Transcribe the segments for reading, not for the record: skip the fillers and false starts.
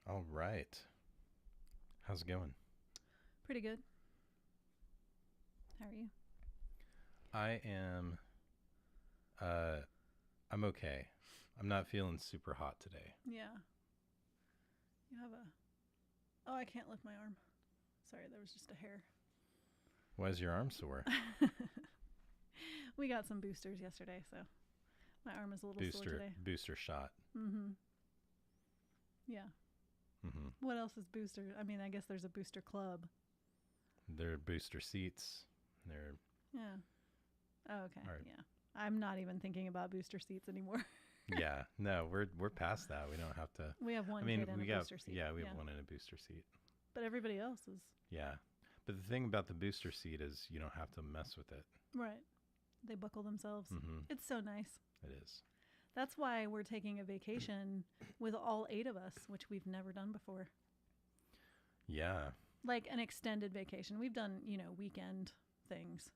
All right. How's it going? Pretty good. How are you? I am uh I'm okay. I'm not feeling super hot today. Yeah. You have a. Oh, I can't lift my arm. Sorry, there was just a hair. Why is your arm sore? We got some boosters yesterday, so my arm is a little sore today. Booster shot. Mm-hmm. Yeah. Mhm. What else is booster? I mean, I guess there's a booster club. They're booster seats. They're Yeah. Oh, okay. All right. Yeah. I'm not even thinking about booster seats anymore. Yeah. No, we're past that. We don't have to. We have one I mean, kid in we a got booster seat. yeah, we have one in a booster seat. But everybody else is. Yeah. But the thing about the booster seat is you don't have to mess with it. Right. They buckle themselves. Mhm. It's so nice. It is. That's why we're taking a vacation with all 8 of us, which we've never done before. Yeah. Like an extended vacation. We've done, weekend things.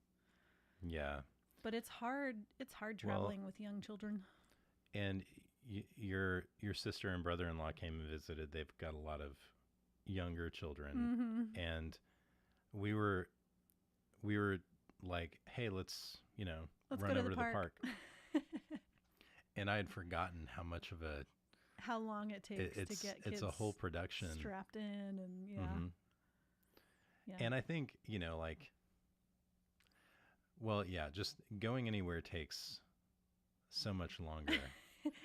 Yeah. But it's hard. It's hard traveling with young children. And your sister and brother-in-law came and visited. They've got a lot of younger children, and we were like, hey, let's Let's run go to over the to the park. And I had forgotten how much of a How long it takes to get kids it's a whole production strapped in, and Mhm. yeah. And I think well, yeah, just going anywhere takes so much longer.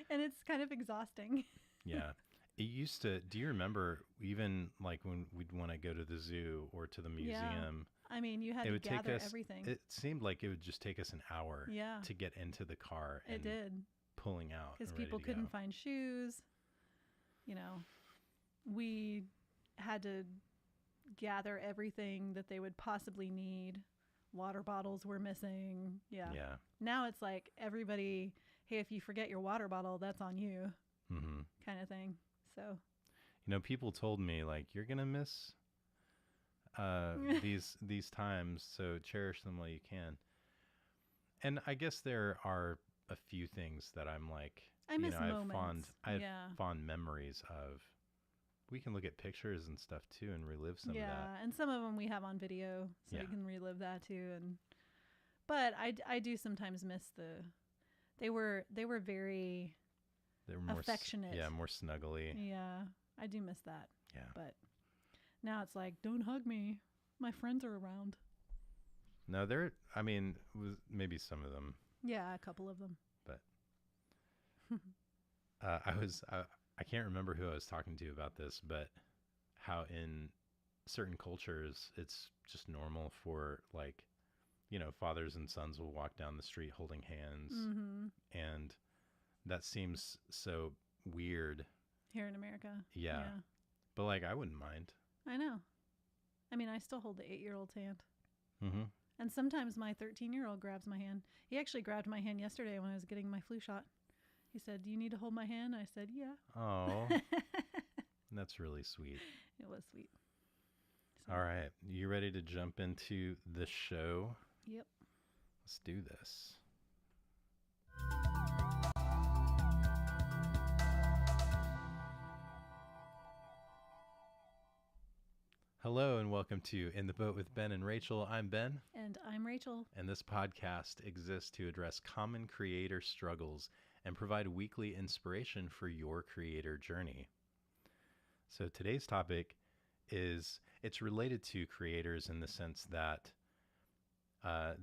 And it's kind of exhausting. Yeah. It used to, do you remember even like when we'd want to go to the zoo or to the museum? I mean, you had It to would take gather us, everything. it seemed like it would just take us an hour Yeah. to get into the car It and did. pulling out. Because and ready people to couldn't go. find shoes. We had to gather everything that they would possibly need. Water bottles were missing. Yeah. Yeah. Now it's like everybody, hey, if you forget your water bottle, that's on you, Mm-hmm. kind of thing. So, People told me like, you're going to miss these times, so cherish them while you can. And I guess there are a few things that I'm like, I miss moments. I have fond memories of. We can look at pictures and stuff too and relive some of that. Yeah, and some of them we have on video, so Yeah. we can relive that too. But I do sometimes miss they were very They were more affectionate. more snuggly. Yeah, I do miss that. Yeah. But now it's like, don't hug me. My friends are around. No, was maybe some of them, Yeah, a couple of them. but I can't remember who I was talking to about this, but how in certain cultures it's just normal for like, fathers and sons will walk down the street holding hands, and that seems so weird Here in America. Yeah. But like, I wouldn't mind. I know. I mean, I still hold the 8-year-old's hand. Mm-hmm. And sometimes my 13-year-old grabs my hand. He actually grabbed my hand yesterday when I was getting my flu shot. He said, "Do you need to hold my hand?" I said, "Yeah." Oh, that's really sweet. It was sweet. So. All right. You ready to jump into the show? Yep. Let's do this. Hello and welcome to In the Boat with Ben and Rachel. I'm Ben. And I'm Rachel. And this podcast exists to address common creator struggles and provide weekly inspiration for your creator journey. So today's topic it's related to creators in the sense that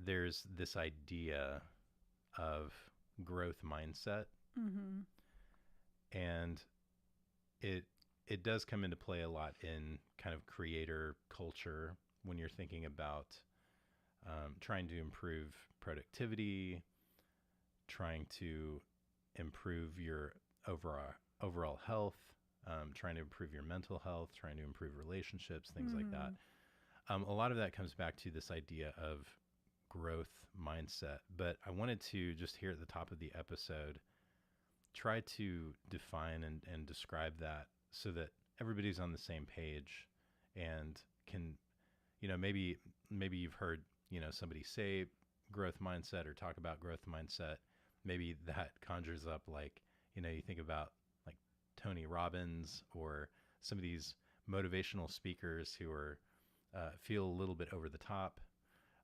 there's this idea of growth mindset. Mm-hmm. And it does come into play a lot in kind of creator culture when you're thinking about trying to improve productivity, trying to improve your overall health, trying to improve your mental health, trying to improve relationships, things like that. A lot of that comes back to this idea of growth mindset. But I wanted to just here at the top of the episode try to define and describe that so that everybody's on the same page and can, maybe you've heard, somebody say growth mindset or talk about growth mindset. Maybe that conjures up like, you think about like Tony Robbins or some of these motivational speakers who are feel a little bit over the top,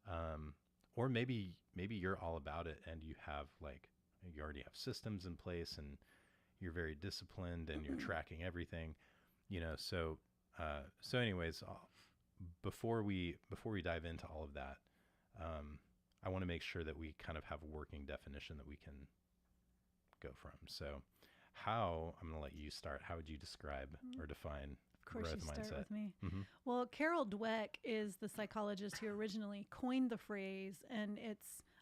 um, or maybe you're all about it and you have like you already have systems in place and you're very disciplined and you're tracking everything, so anyways, before we dive into all of that, I want to make sure that we kind of have a working definition that we can go from. So I'm going to let you start. How would you describe or define Of course, growth you mindset? start with me. Mm-hmm. Well, Carol Dweck is the psychologist who originally coined the phrase, and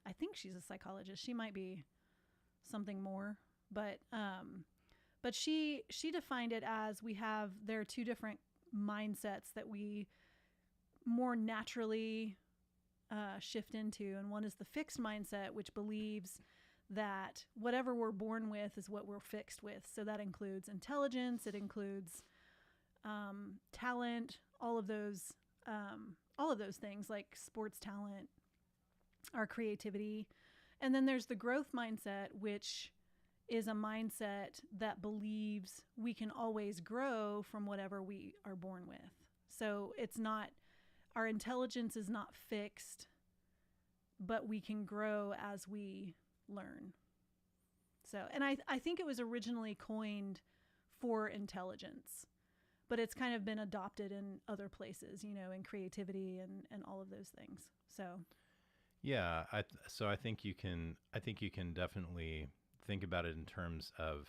I think she's a psychologist. She might be something more, but she defined it as there are two different mindsets that we more naturally shift into, and one is the fixed mindset, which believes that whatever we're born with is what we're fixed with. So that includes intelligence, it includes talent, all of those things like sports talent, our creativity. And then there's the growth mindset, which is a mindset that believes we can always grow from whatever we are born with. So our intelligence is not fixed, but we can grow as we learn. So, and I think it was originally coined for intelligence, but it's kind of been adopted in other places, in creativity and all of those things. So, yeah, I think you can definitely think about it in terms of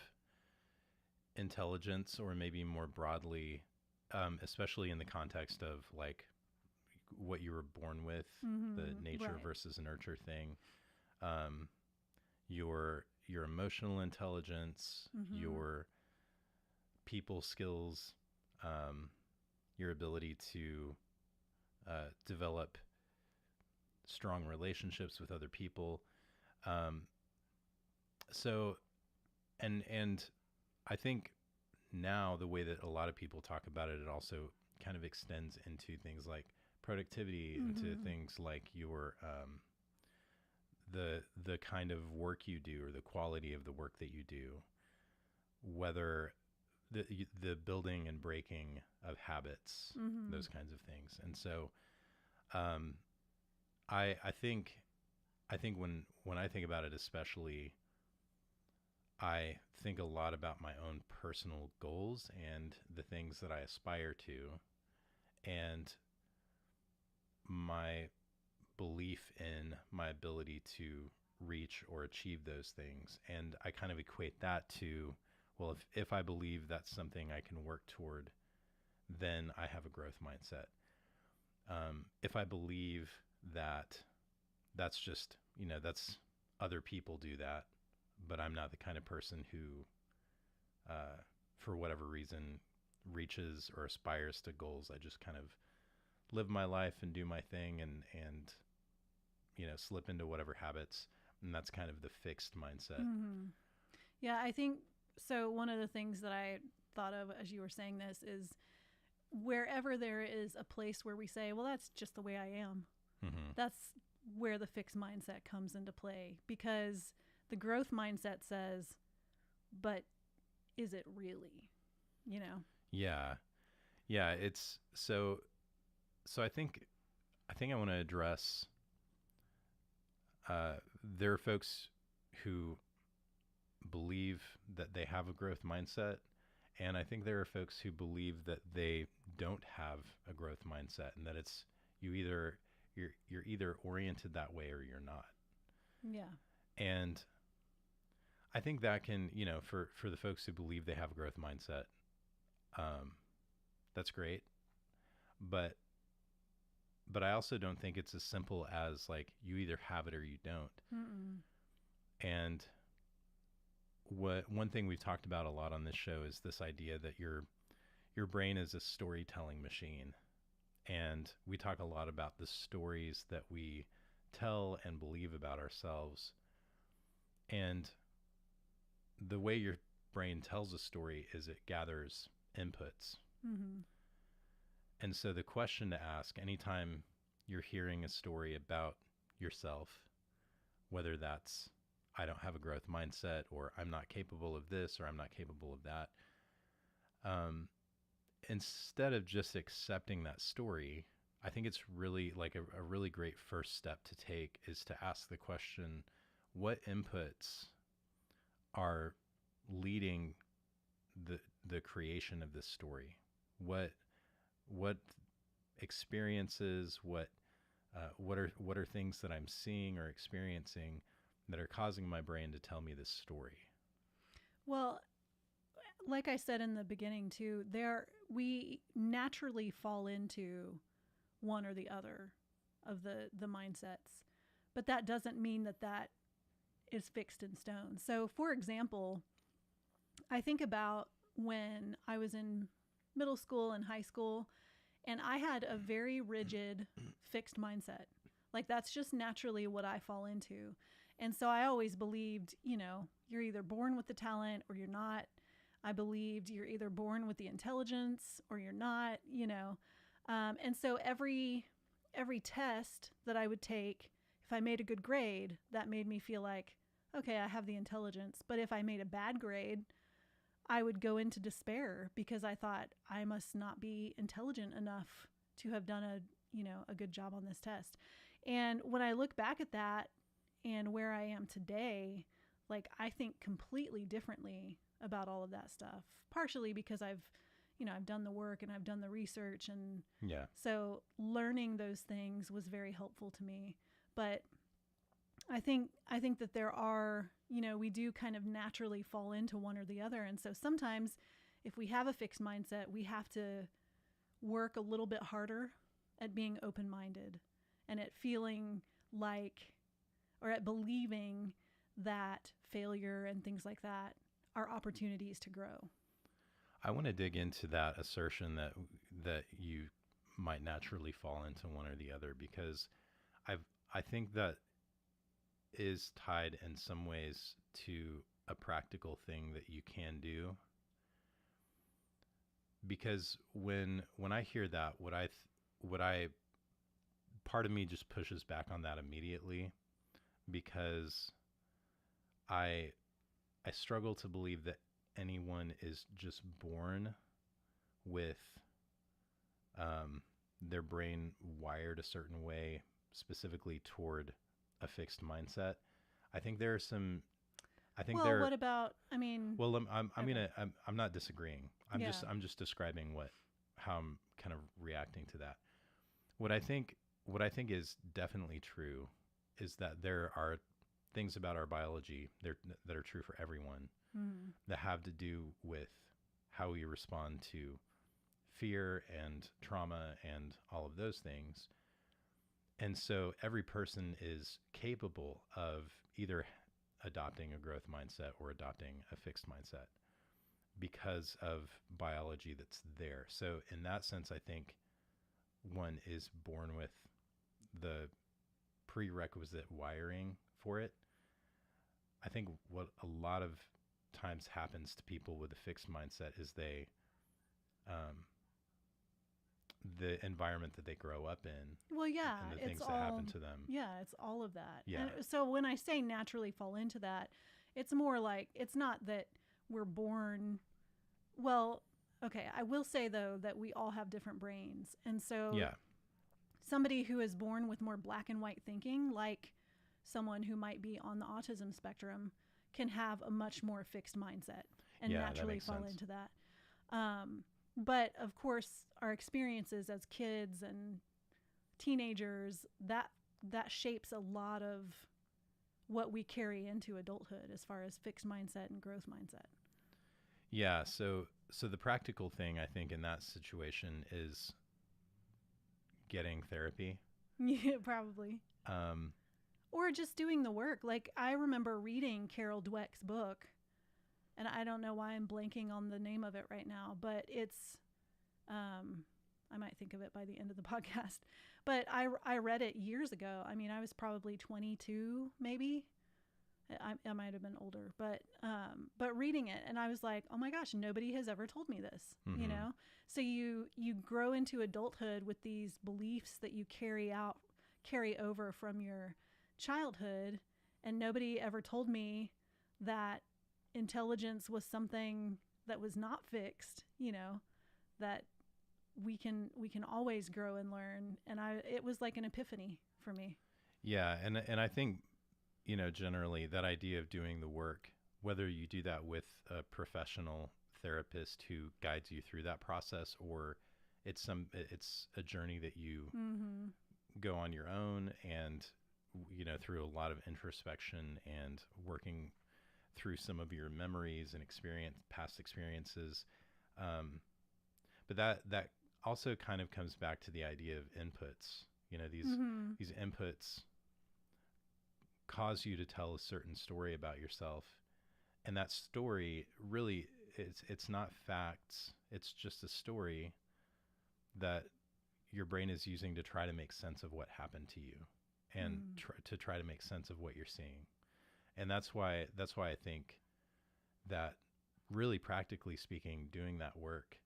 intelligence, or maybe more broadly, especially in the context of like what you were born with, the nature right. versus nurture thing, your emotional intelligence, your people skills, your ability to develop strong relationships with other people. So, and I think now the way that a lot of people talk about it, it also kind of extends into things like productivity, into things like your the kind of work you do, or the quality of the work that you do, whether the building and breaking of habits, those kinds of things. And so I think when I think about it, especially, I think a lot about my own personal goals and the things that I aspire to, and my belief in my ability to reach or achieve those things. And I kind of equate that to, well, if I believe that's something I can work toward, then I have a growth mindset. If I believe that that's just, that's other people do that, but I'm not the kind of person who, for whatever reason, reaches or aspires to goals. I just kind of live my life and do my thing and slip into whatever habits. And that's kind of the fixed mindset. Yeah, I think so. One of the things that I thought of as you were saying this is wherever there is a place where we say, well, that's just the way I am. That's where the fixed mindset comes into play, because the growth mindset says, but is it really, Yeah. It's so I think I want to address, there are folks who believe that they have a growth mindset, and I think there are folks who believe that they don't have a growth mindset, and that it's you're either oriented that way or you're not. Yeah. And I think that can, for the folks who believe they have a growth mindset, that's great. But I also don't think it's as simple as like you either have it or you don't. And one thing we've talked about a lot on this show is this idea that your brain is a storytelling machine. And we talk a lot about the stories that we tell and believe about ourselves. And the way your brain tells a story is it gathers inputs. And so the question to ask anytime you're hearing a story about yourself, whether that's I don't have a growth mindset, or I'm not capable of this, or I'm not capable of that, instead of just accepting that story, I think it's really like a really great first step to take is to ask the question, what inputs are leading the creation of this story? What experiences, what are things that I'm seeing or experiencing that are causing my brain to tell me this story? Well, like I said in the beginning too, we naturally fall into one or the other of the mindsets, but that doesn't mean that is fixed in stone. So, for example, I think about when I was in middle school and high school, and I had a very rigid, fixed mindset. Like, that's just naturally what I fall into. And so I always believed, you're either born with the talent or you're not. I believed you're either born with the intelligence or you're not, And so every test that I would take, if I made a good grade, that made me feel like, okay, I have the intelligence. But if I made a bad grade, I would go into despair because I thought I must not be intelligent enough to have done a good job on this test. And when I look back at that and where I am today, like, I think completely differently about all of that stuff, partially because I've done the work and I've done the research. And so learning those things was very helpful to me. But I think that there are, we do kind of naturally fall into one or the other. And so sometimes if we have a fixed mindset, we have to work a little bit harder at being open-minded and at feeling like, or at believing that failure and things like that are opportunities to grow. I want to dig into that assertion that you might naturally fall into one or the other, because I think that is tied in some ways to a practical thing that you can do. Because when I hear that, part of me just pushes back on that immediately, because I struggle to believe that anyone is just born with their brain wired a certain way, specifically toward a fixed mindset. I think there are some. What about? Well, I'm okay. I'm not disagreeing. I'm just describing how I'm kind of reacting to that. What I think is definitely true is that there are things about our biology that are true for everyone, that have to do with how we respond to fear and trauma and all of those things. And so every person is capable of either adopting a growth mindset or adopting a fixed mindset because of biology that's there. So in that sense, I think one is born with the prerequisite wiring for it. I think what a lot of times happens to people with a fixed mindset is the environment that they grow up in. Well, yeah, and the things that happen to them. Yeah, it's all of that. Yeah. And so when I say naturally fall into that, it's more like, it's not that we're born. Well, okay, I will say though that we all have different brains. And so somebody who is born with more black and white thinking, like someone who might be on the autism spectrum, can have a much more fixed mindset and naturally fall into that. But of course, our experiences as kids and teenagers, that shapes a lot of what we carry into adulthood as far as fixed mindset and growth mindset. Yeah. So the practical thing, I think, in that situation is getting therapy. Yeah, probably. Or just doing the work. Like, I remember reading Carol Dweck's book, and I don't know why I'm blanking on the name of it right now, but it's, I might think of it by the end of the podcast, but I read it years ago. I mean, I was probably 22, maybe. I might have been older, but reading it, and I was like, oh my gosh, nobody has ever told me this, So you grow into adulthood with these beliefs that you carry over from your childhood, and nobody ever told me that intelligence was something that was not fixed, that we can always grow and learn. And it was like an epiphany for me. Yeah, and I think, generally that idea of doing the work, whether you do that with a professional therapist who guides you through that process, or it's a journey that you Mm-hmm. go on your own, and through a lot of introspection and working through some of your memories and past experiences. Um, but that also kind of comes back to the idea of inputs. Mm-hmm. These inputs cause you to tell a certain story about yourself, and that story really, it's not facts. It's just a story that your brain is using to try to make sense of what happened to you, and Mm. to try to make sense of what you're seeing. And that's why I think that, really practically speaking, doing that work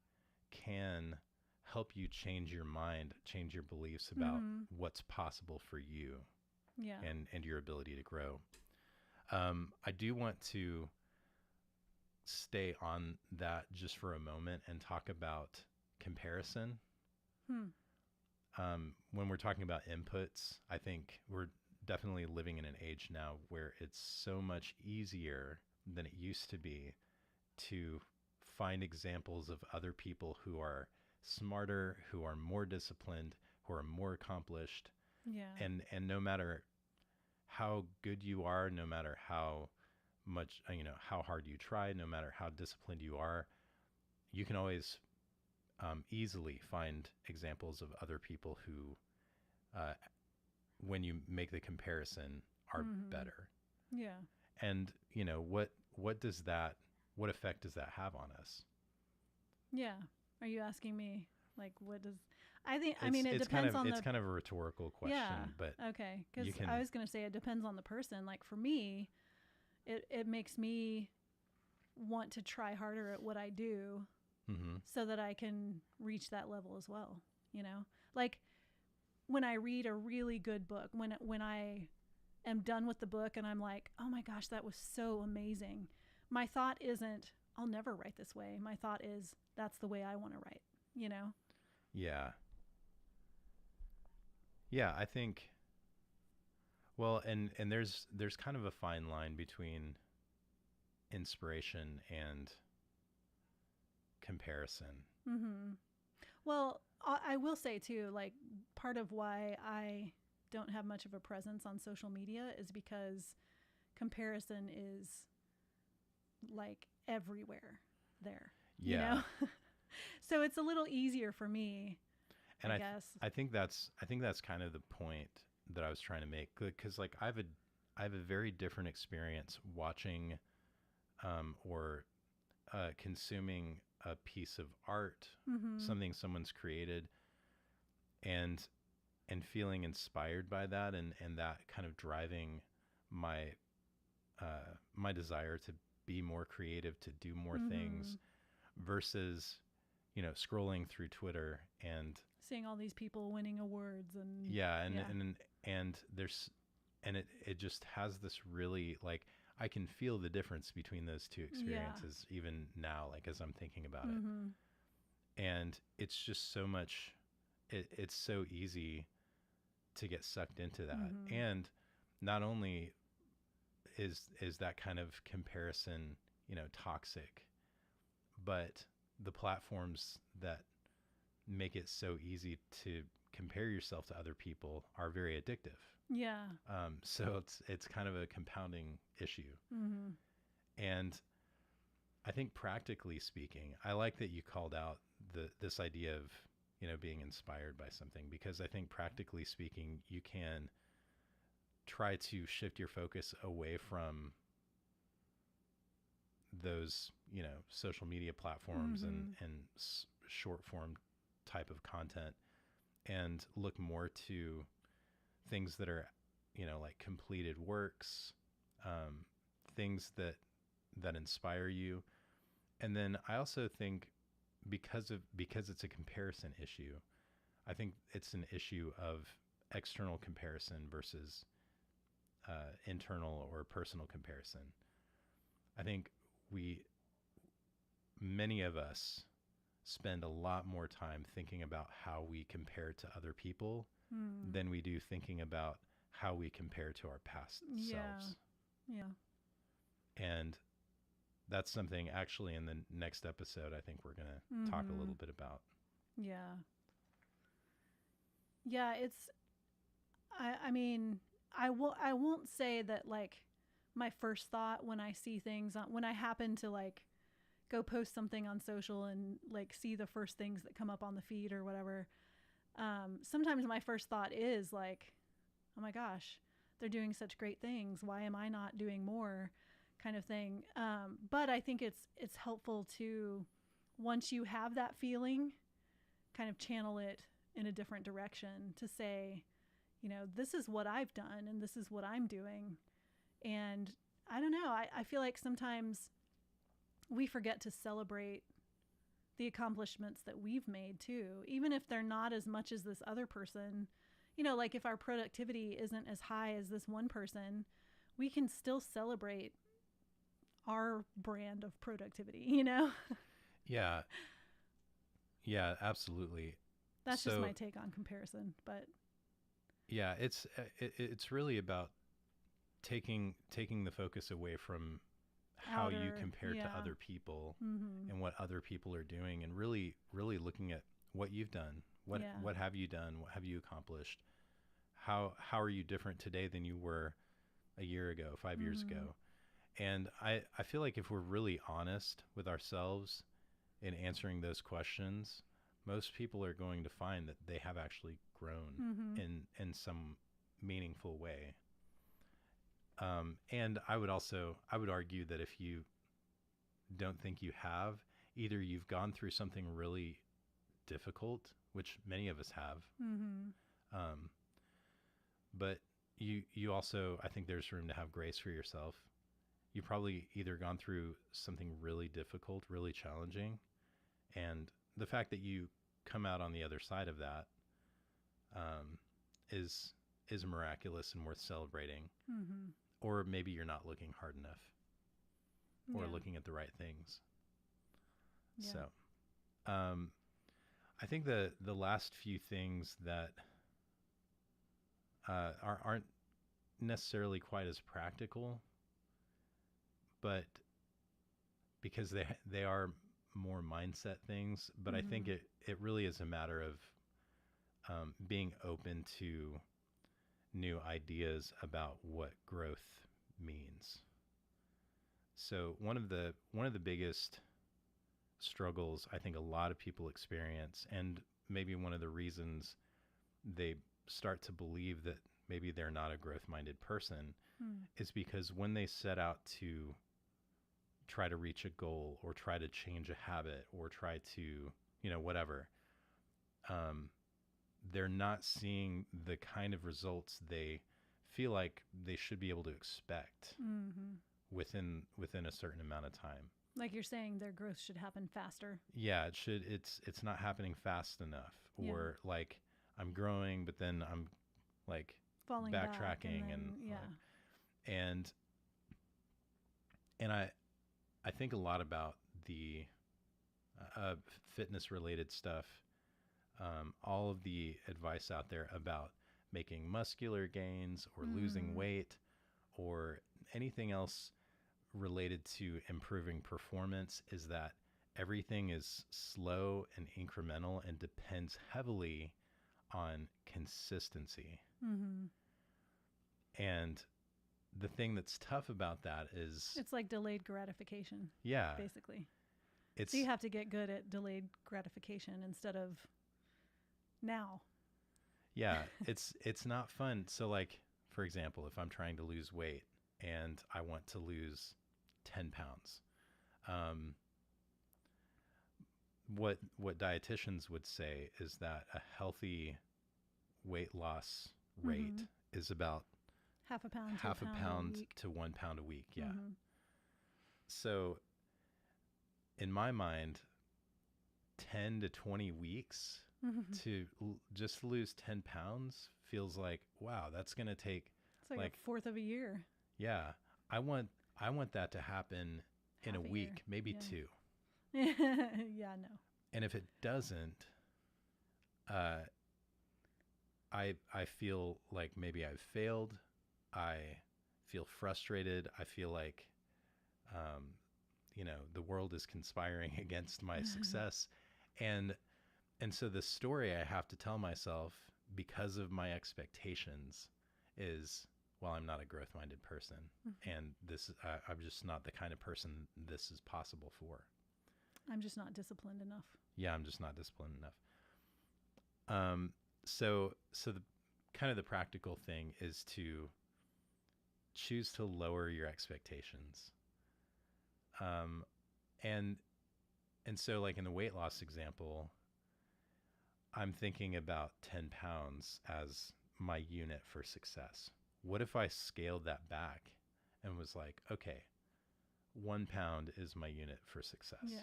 can help you change your mind, change your beliefs about Mm-hmm. what's possible for you, Yeah. and your ability to grow. I do want to stay on that just for a moment and talk about comparison. Hmm. When we're talking about inputs, I think we're definitely living in an age now where it's so much easier than it used to be to find examples of other people who are smarter, who are more disciplined, who are more accomplished, Yeah. and no matter how good you are, no matter how much, how hard you try, no matter how disciplined you are, you can always easily find examples of other people who, uh, when you make the comparison, are Mm-hmm. better. Yeah. And what effect does that have on us? Yeah. Are you asking me like what does I think I It's mean it it's kind depends of on it's the kind of a rhetorical yeah. question, but Okay. Cuz you I can. was going to say it depends on the person. Like for me, it makes me want to try harder at what I do Mm-hmm. so that I can reach that level as well, you know? Like when I read a really good book, when I am done with the book and I'm like, "Oh my gosh, that was so amazing." My thought isn't, "I'll never write this way." My thought is, "That's the way I want to write." You know? Yeah, yeah. I think. Well, and there's kind of a fine line between inspiration and comparison. Mhm. Well, I will say too, like part of why I don't have much of a presence on social media is because comparison is like everywhere there, you Yeah, know? So it's a little easier for me, and I guess. I think that's kind of the point that I was trying to make, because like I have a very different experience watching, or consuming a piece of art, Mhm. something someone's created, and feeling inspired by that, and that kind of driving my my desire to be more creative, to do more things, Mhm. versus scrolling through Twitter, and Seeing all these people winning awards and yeah, yeah. and there's and it just has this really, like, I can feel the difference between those two Yeah. experiences even now, like as I'm thinking about it. Mhm. And it's just so much, it's so easy to get sucked into that. Mhm. And not only is that kind of comparison, toxic, but the platforms that make it so easy to compare yourself to other people are very addictive. Yeah. So it's kind of a compounding issue. Mhm. And I think, practically speaking, I like that you called out this idea of, being inspired by something, because I think, practically speaking, you can try to shift your focus away from those, social media platforms, and Mhm. short form type of content, and look more to things that are, like completed works, um, things that inspire you. And then I also think, because it's a comparison issue, I think it's an issue of external comparison versus internal or personal comparison. I think we many of us spend a lot more time thinking about how we compare to other people than we do thinking about how we compare to our past selves. Yeah. And that's something actually in the next episode I think we're going to talk a little bit about. Yeah. Yeah, it's I mean, I won't say that like my first thought when I see things when I happen to like go post something on social and like see the first things that come up on the feed or whatever. Sometimes my first thought is like, oh my gosh, they're doing such great things. Why am I not doing more, kind of thing. But I think it's helpful to, once you have that feeling, kind of channel it in a different direction to say, you know, this is what I've done and this is what I'm doing. And I don't know, I feel like sometimes we forget to celebrate the accomplishments that we've made too, even if they're not as much as this other person. You know, like if our productivity isn't as high as this one person, we can still celebrate our brand of productivity, you know? Yeah. Yeah, absolutely. That's just my take on comparison, but yeah, it's really about taking the focus away from how you compare to other people and what other people are doing, and really looking at what you've done. What have you done? What have you accomplished? How are you different today than you were a year ago, 5 years ago? And I feel like if we're really honest with ourselves in answering those questions, most people are going to find that they have actually grown in some meaningful way. And I would argue that if you don't think you have, either you've gone through something really difficult, which many of us have, but you also, I think there's room to have grace for yourself. You've probably either gone through something really difficult, really challenging, and the fact that you come out on the other side of that is miraculous and worth celebrating. Or maybe you're not looking hard enough or looking at the right things. So I think the last few things that aren't necessarily quite as practical, but because they are more mindset things, but I think it really is a matter of being open to new ideas about what growth means. So one of the biggest struggles I think a lot of people experience, and maybe one of the reasons they start to believe that maybe they're not a growth-minded person, is because when they set out to try to reach a goal or try to change a habit or try to, whatever, they're not seeing the kind of results they feel like they should be able to expect within a certain amount of time. Like you're saying, their growth should happen faster. Yeah, it should. It's not happening fast enough, or like I'm growing, but then I'm like falling backtracking and I think a lot about the fitness related stuff. All of the advice out there about making muscular gains or losing weight or anything else related to improving performance is that everything is slow and incremental and depends heavily on consistency. And the thing that's tough about that is it's like delayed gratification. Yeah. Basically. So you have to get good at delayed gratification instead of now. Yeah, it's not fun. So like, for example, if I'm trying to lose weight and I want to lose 10 pounds, what dietitians would say is that a healthy weight loss rate is about half a pound to 1 pound a week. Yeah. So in my mind, 10 to 20 weeks to just lose 10 pounds feels like, wow, that's going to take it's like a fourth of a year. Yeah. I want that to happen in a week, maybe two. Yeah, no. And if it doesn't, uh, I feel like maybe I've failed. I feel frustrated. I feel like, um, the world is conspiring against my success. And so the story I have to tell myself because of my expectations is, well, I'm not a growth minded person. And I'm just not the kind of person this is possible for. I'm just not disciplined enough. Yeah, I'm just not disciplined enough. So the kind of the practical thing is to choose to lower your expectations. And so like in the weight loss example, I'm thinking about 10 pounds as my unit for success. What if I scaled that back and was like, okay, 1 pound is my unit for success. Yeah.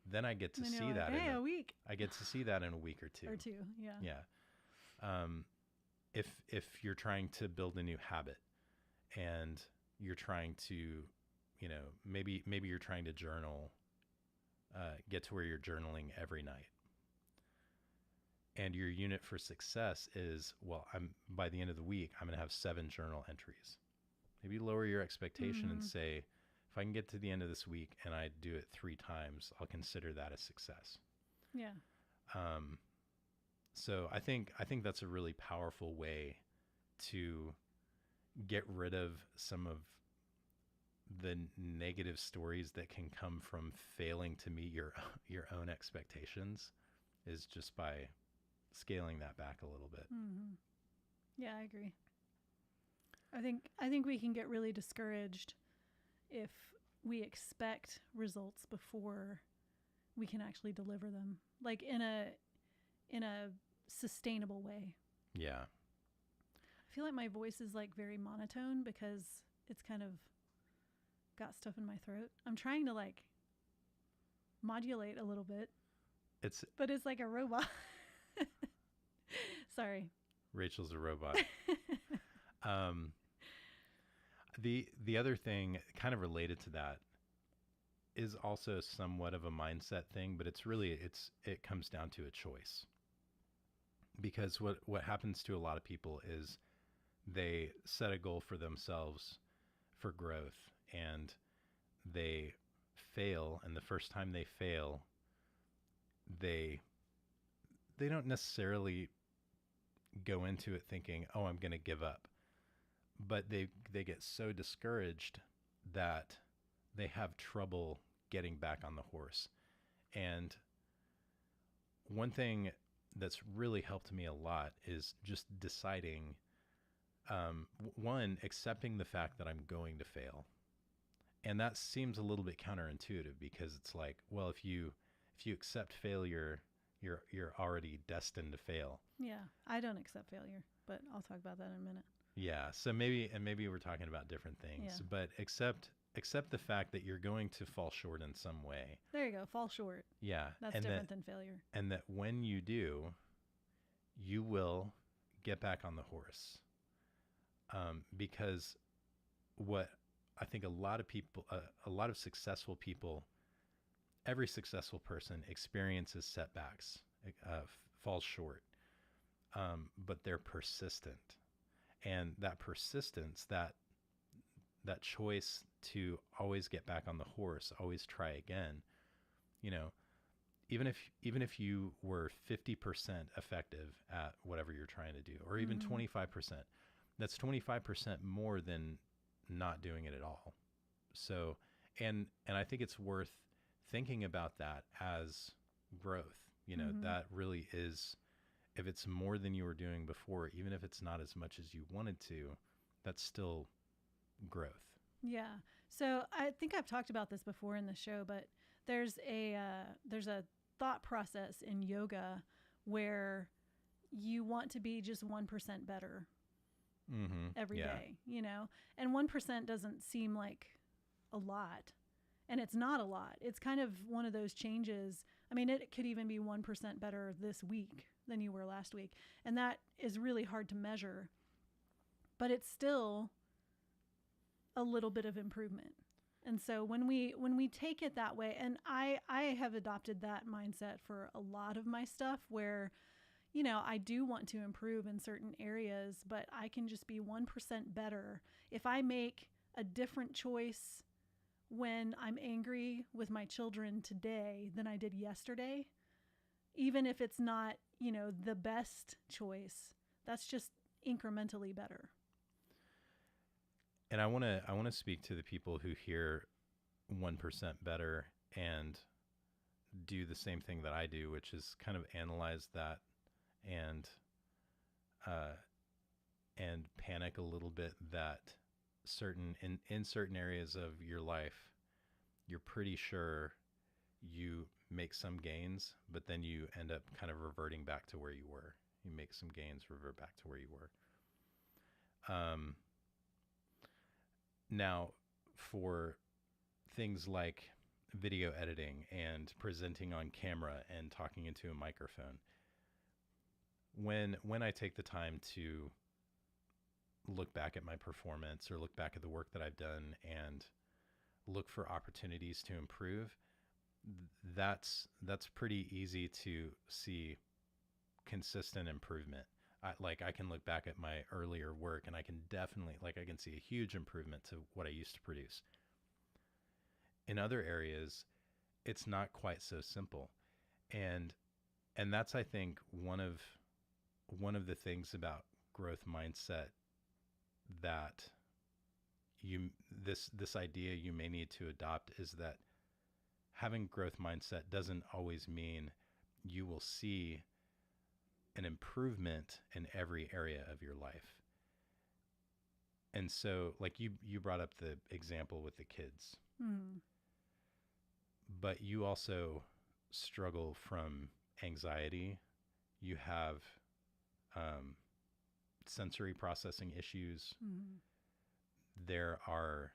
Then I get to And then see you're that like, hey, in a week I get to see that in a week or two. Yeah. Yeah. If you're trying to build a new habit and you're trying to, maybe you're trying to journal, get to where you're journaling every night. And your unit for success is, well, by the end of the week, I'm going to have 7 journal entries. Maybe lower your expectation and say, if I can get to the end of this week and I do it 3 times, I'll consider that a success. Yeah. So I think that's a really powerful way to get rid of some of the negative stories that can come from failing to meet your own expectations, is just by scaling that back a little bit. Yeah, I agree. I think we can get really discouraged if we expect results before we can actually deliver them, like in a sustainable way. Yeah. I feel like my voice is like very monotone because it's kind of got stuff in my throat. I'm trying to like modulate a little bit. But it's like a robot. Sorry. Rachel's a robot. The other thing kind of related to that is also somewhat of a mindset thing, but it comes down to a choice. Because what happens to a lot of people is they set a goal for themselves for growth and they fail, and the first time they fail, they don't necessarily go into it thinking, oh, I'm going to give up. But they get so discouraged that they have trouble getting back on the horse. And one thing that's really helped me a lot is just deciding, one, accepting the fact that I'm going to fail. And that seems a little bit counterintuitive because it's like, well, if you accept failure, you're already destined to fail. Yeah, I don't accept failure, but I'll talk about that in a minute. Yeah, so maybe we're talking about different things, but accept the fact that you're going to fall short in some way. There you go, fall short. Yeah. That's different than failure. And that when you do, you will get back on the horse. Because what I think a lot of successful people, every successful person experiences setbacks, falls short, but they're persistent. And that persistence, that choice to always get back on the horse, always try again, even if you were 50% effective at whatever you're trying to do, or even 25%, that's 25% more than not doing it at all. So, and I think it's worth thinking about that as growth. That really is, if it's more than you were doing before, even if it's not as much as you wanted to, that's still growth. Yeah. So I think I've talked about this before in the show, but there's a thought process in yoga where you want to be just 1% better every day, and 1% doesn't seem like a lot, and it's not a lot. It's kind of one of those changes. I mean, it could even be 1% better this week than you were last week. And that is really hard to measure, but it's still a little bit of improvement. And so when we take it that way, and I have adopted that mindset for a lot of my stuff where, I do want to improve in certain areas, but I can just be 1% better if I make a different choice when I'm angry with my children today than I did yesterday. Even if it's not, the best choice, that's just incrementally better. And I want to speak to the people who hear 1% better and do the same thing that I do, which is kind of analyze that and panic a little bit that in certain areas of your life, you're pretty sure you make some gains, but then you end up kind of reverting back to where you were. You make some gains, revert back to where you were. Now, for things like video editing and presenting on camera and talking into a microphone, when I take the time to look back at my performance or look back at the work that I've done and look for opportunities to improve, that's pretty easy to see consistent improvement. I can look back at my earlier work and I can definitely, I can see a huge improvement to what I used to produce. In other areas, it's not quite so simple. And that's, I think, one of the things about growth mindset that this idea you may need to adopt is that having growth mindset doesn't always mean you will see an improvement in every area of your life. And so, you brought up the example with the kids, but you also struggle from anxiety. You have sensory processing issues. There are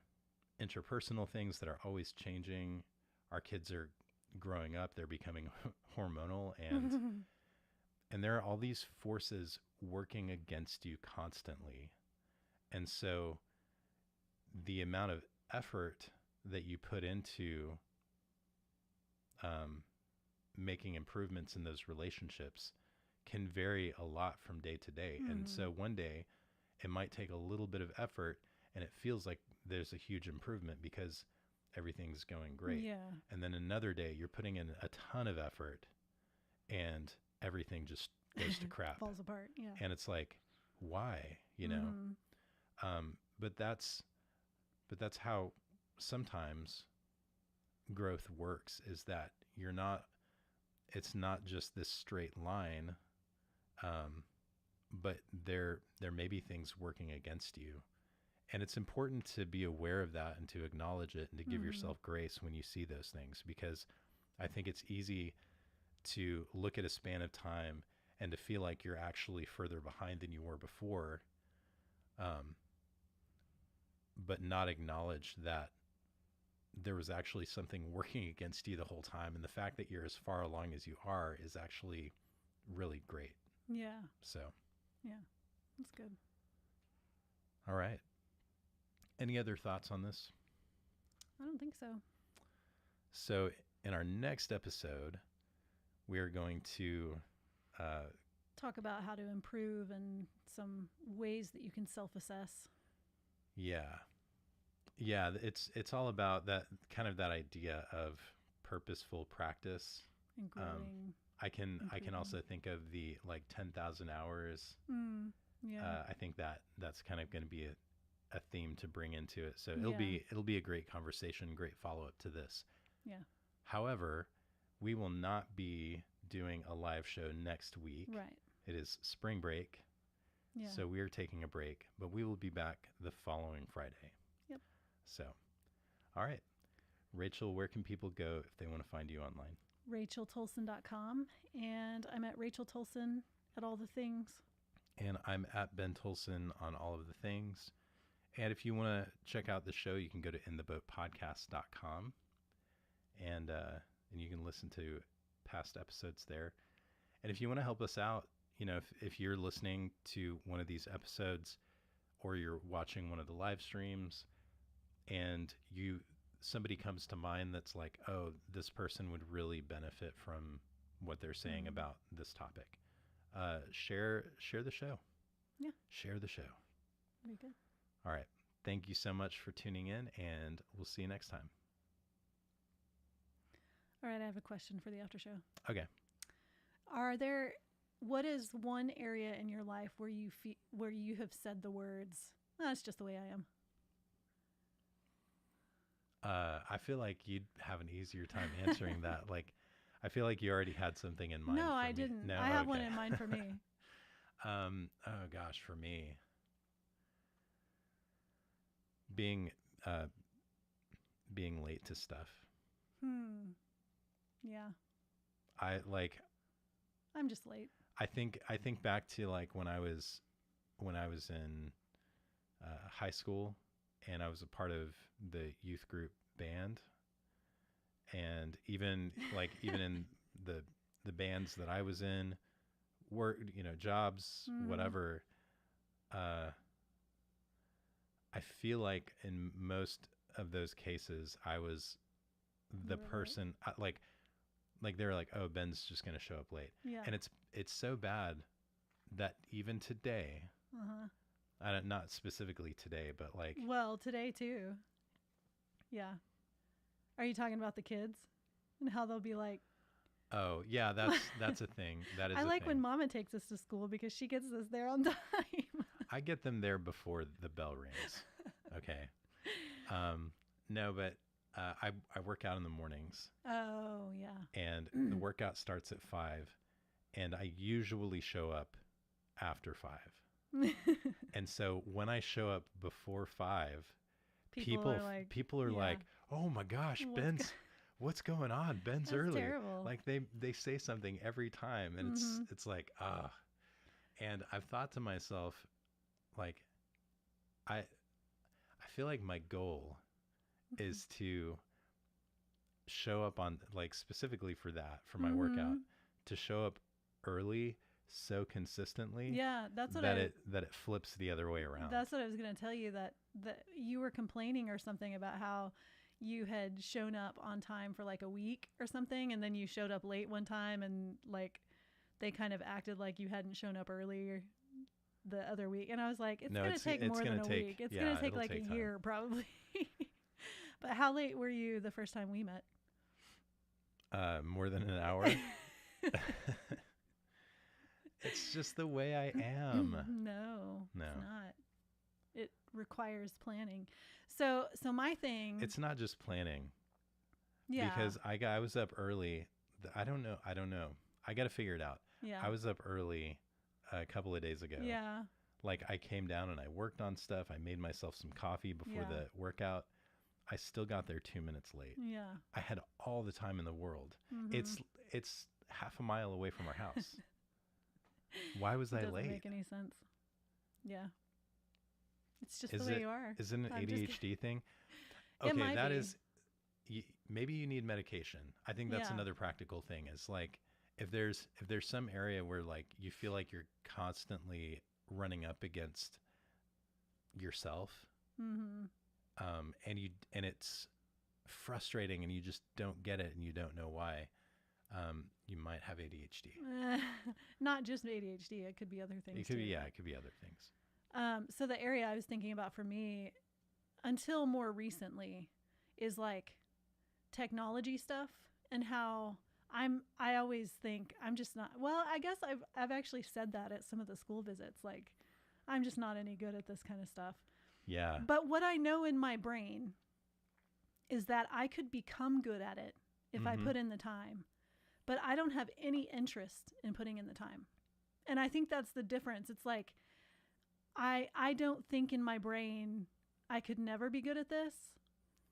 interpersonal things that are always changing. Our kids are growing up, they're becoming hormonal, and there are all these forces working against you constantly. And so the amount of effort that you put into making improvements in those relationships can vary a lot from day to day. And so one day it might take a little bit of effort and it feels like there's a huge improvement because everything's going great. Yeah. And then another day you're putting in a ton of effort and everything just goes to crap. Falls apart. Yeah. And it's like, why, but that's how sometimes growth works, is that it's not just this straight line. But there may be things working against you. And it's important to be aware of that and to acknowledge it and to give yourself grace when you see those things, because I think it's easy to look at a span of time and to feel like you're actually further behind than you were before, but not acknowledge that there was actually something working against you the whole time. And the fact that you're as far along as you are is actually really great. Yeah. So. Yeah, that's good. All right. Any other thoughts on this? I don't think so. So in our next episode, we are going to talk about how to improve and some ways that you can self-assess. Yeah. It's all about that kind of that idea of purposeful practice And growing. I can also think of the 10,000 hours. Yeah. I think that's kind of going to be a theme to bring into it. So it'll be a great conversation, great follow-up to this. Yeah. However, we will not be doing a live show next week. Right. It is spring break. Yeah. So we are taking a break, but we will be back the following Friday. Yep. So, all right. Rachel, where can people go if they want to find you online? RachelTolson.com, and I'm at Rachel Tolson at all the things. And I'm at Ben Tolson on all of the things. And if you want to check out the show, you can go to intheboatpodcast.com, and you can listen to past episodes there. And if you want to help us out, if you're listening to one of these episodes or you're watching one of the live streams and you somebody comes to mind that's like, oh, this person would really benefit from what they're saying about this topic, share the show. Yeah. Share the show. Very good. All right. Thank you so much for tuning in, and we'll see you next time. All right, I have a question for the after show. Okay. What is one area in your life where you have said the words, that's just the way I am? I feel like you'd have an easier time answering that. Like, I feel like you already had something in mind. No, I didn't. No? I have Okay. one in mind for me. Oh gosh, for me, being late to stuff. Yeah. I'm just late. I think back to like when I was in high school, and I was a part of the youth group band, and even in the bands that I was in, work, jobs, whatever. I feel like in most of those cases, I was the person, like they're like, oh, Ben's just going to show up late. Yeah. And it's so bad that even today, not specifically today, but like, well, today too. Yeah. Are you talking about the kids and how they'll be like, oh yeah, that's a thing. That is I like thing. when Mama takes us to school because she gets us there on time. I get them there before the bell rings. Okay. No, but I work out in the mornings. Oh, yeah. And the workout starts at 5, and I usually show up after 5. And so when I show up before 5, people are like, "Oh my gosh, what's going on? Ben's That's early." Terrible. Like they say something every time, and it's like, And I've thought to myself, like, I feel like my goal is to show up on, like, specifically for my workout, to show up early so consistently. Yeah, that's what that it flips the other way around. That's what I was going to tell you, that you were complaining or something about how you had shown up on time for like a week or something, and then you showed up late one time, and like they kind of acted like you hadn't shown up earlier the other week, and I was like, it's going to take more than a week. It's going to take like a year probably. But how late were you the first time we met? More than an hour. It's just the way I am. No, it's not. It requires planning. So my thing. It's not just planning. Yeah. Because I was up early. I don't know. I got to figure it out. Yeah. I was up early a couple of days ago. Yeah. Like, I came down and I worked on stuff. I made myself some coffee before the workout. I still got there 2 minutes late. Yeah. I had all the time in the world. It's half a mile away from our house. Why was I late? Doesn't make any sense. Yeah. It's just the way you are. Is it an ADHD thing? It might that be. is. Maybe you need medication. I think that's another practical thing. Is like, if there's some area where like you feel like you're constantly running up against yourself, and it's frustrating, and you just don't get it, and you don't know why. You might have ADHD. Not just ADHD. It could be other things. It could too. It could be other things. So the area I was thinking about for me, until more recently, is like technology stuff, and how I always think I'm just not. Well, I guess I've actually said that at some of the school visits. Like, I'm just not any good at this kind of stuff. Yeah. But what I know in my brain is that I could become good at it if I put in the time. But I don't have any interest in putting in the time. And I think that's the difference. It's like, I don't think in my brain I could never be good at this,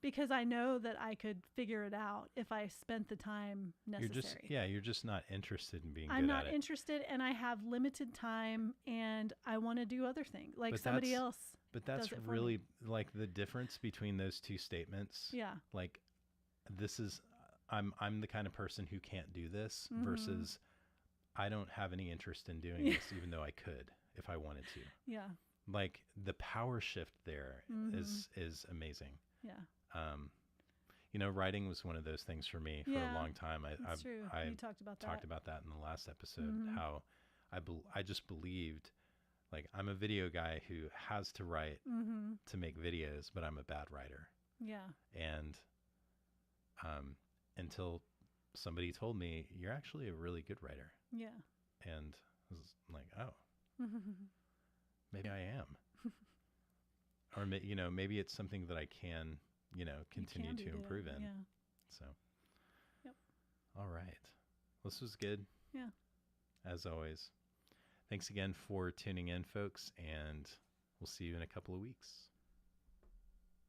because I know that I could figure it out if I spent the time necessary. You're just not interested in being good at it. I'm not interested, and I have limited time, and I want to do other things, like somebody else. But that's really like the difference between those two statements. Yeah. Like, this is, I'm the kind of person who can't do this, versus I don't have any interest in doing this, even though I could if I wanted to. Yeah. Like, the power shift there is amazing. Yeah. Writing was one of those things for me for a Yeah, long time. that's true. I You talked about talked that. about that in the last episode, Mhm. how I just believed, like, I'm a video guy who has to write Mhm. to make videos, but I'm a bad writer. Yeah. And until somebody told me, you're actually a really good writer. Yeah. And I was like, oh, maybe I am. Or, maybe it's something that I can, continue can be to good at improve it, in. Yeah. So, Yep. all right. This was good. Yeah. As always. Thanks again for tuning in, folks, and we'll see you in a couple of weeks.